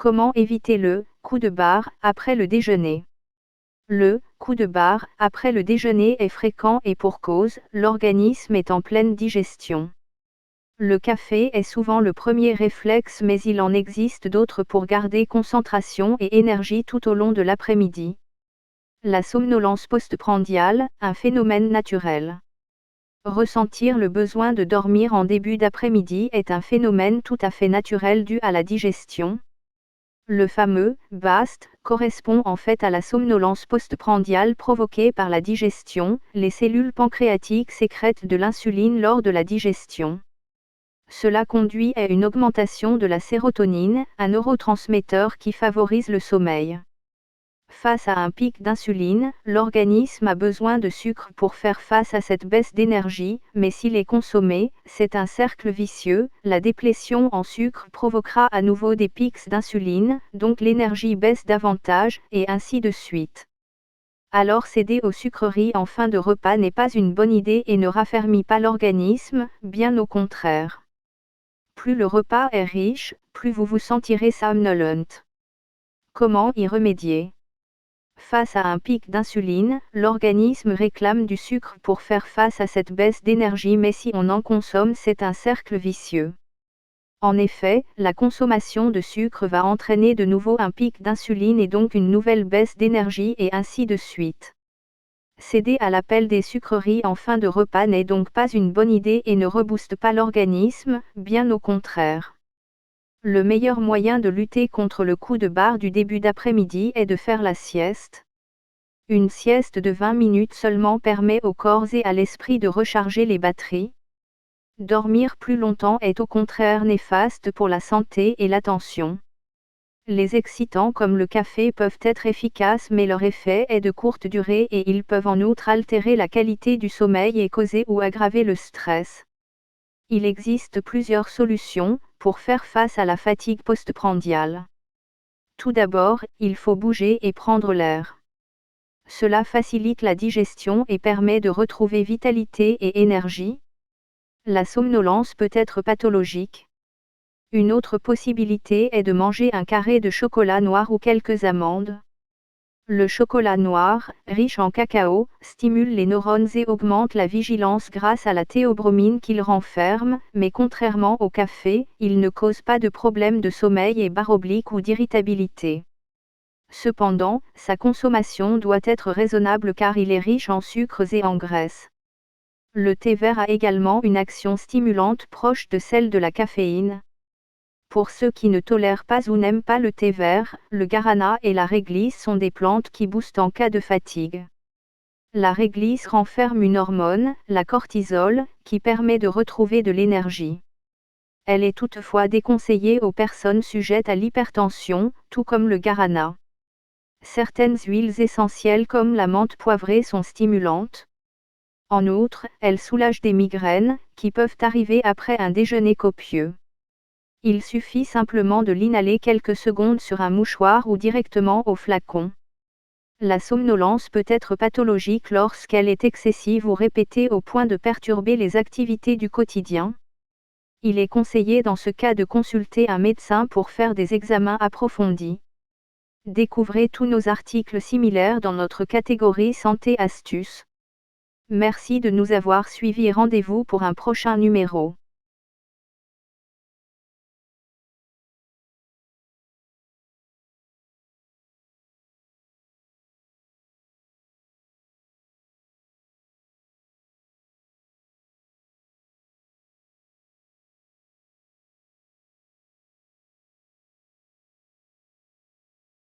Comment éviter le coup de barre après le déjeuner? Le coup de barre après le déjeuner est fréquent et pour cause, l'organisme est en pleine digestion. Le café est souvent le premier réflexe, mais il en existe d'autres pour garder concentration et énergie tout au long de l'après-midi. La somnolence postprandiale, un phénomène naturel. Ressentir le besoin de dormir en début d'après-midi est un phénomène tout à fait naturel dû à la digestion. Le fameux BAST correspond en fait à la somnolence postprandiale provoquée par la digestion. Les cellules pancréatiques sécrètent de l'insuline lors de la digestion. Cela conduit à une augmentation de la sérotonine, un neurotransmetteur qui favorise le sommeil. Face à un pic d'insuline, l'organisme a besoin de sucre pour faire face à cette baisse d'énergie, mais s'il est consommé, c'est un cercle vicieux. La déplétion en sucre provoquera à nouveau des pics d'insuline, donc l'énergie baisse davantage, et ainsi de suite. Alors céder aux sucreries en fin de repas n'est pas une bonne idée et ne raffermit pas l'organisme, bien au contraire. Plus le repas est riche, plus vous vous sentirez somnolent. Comment y remédier? Face à un pic d'insuline, l'organisme réclame du sucre pour faire face à cette baisse d'énergie, mais si on en consomme, c'est un cercle vicieux. En effet, la consommation de sucre va entraîner de nouveau un pic d'insuline et donc une nouvelle baisse d'énergie et ainsi de suite. Céder à l'appel des sucreries en fin de repas n'est donc pas une bonne idée et ne rebooste pas l'organisme, bien au contraire. Le meilleur moyen de lutter contre le coup de barre du début d'après-midi est de faire la sieste. Une sieste de 20 minutes seulement permet au corps et à l'esprit de recharger les batteries. Dormir plus longtemps est au contraire néfaste pour la santé et l'attention. Les excitants comme le café peuvent être efficaces, mais leur effet est de courte durée et ils peuvent en outre altérer la qualité du sommeil et causer ou aggraver le stress. Il existe plusieurs solutions pour faire face à la fatigue postprandiale. Tout d'abord, il faut bouger et prendre l'air. Cela facilite la digestion et permet de retrouver vitalité et énergie. La somnolence peut être pathologique. Une autre possibilité est de manger un carré de chocolat noir ou quelques amandes. Le chocolat noir, riche en cacao, stimule les neurones et augmente la vigilance grâce à la théobromine qu'il renferme, mais contrairement au café, il ne cause pas de problème de sommeil et barre oblique ou d'irritabilité. Cependant, sa consommation doit être raisonnable car il est riche en sucres et en graisses. Le thé vert a également une action stimulante proche de celle de la caféine. Pour ceux qui ne tolèrent pas ou n'aiment pas le thé vert, le guarana et la réglisse sont des plantes qui boostent en cas de fatigue. La réglisse renferme une hormone, la cortisol, qui permet de retrouver de l'énergie. Elle est toutefois déconseillée aux personnes sujettes à l'hypertension, tout comme le guarana. Certaines huiles essentielles comme la menthe poivrée sont stimulantes. En outre, elles soulagent des migraines, qui peuvent arriver après un déjeuner copieux. Il suffit simplement de l'inhaler quelques secondes sur un mouchoir ou directement au flacon. La somnolence peut être pathologique lorsqu'elle est excessive ou répétée au point de perturber les activités du quotidien. Il est conseillé dans ce cas de consulter un médecin pour faire des examens approfondis. Découvrez tous nos articles similaires dans notre catégorie Santé Astuces. Merci de nous avoir suivis et rendez-vous pour un prochain numéro.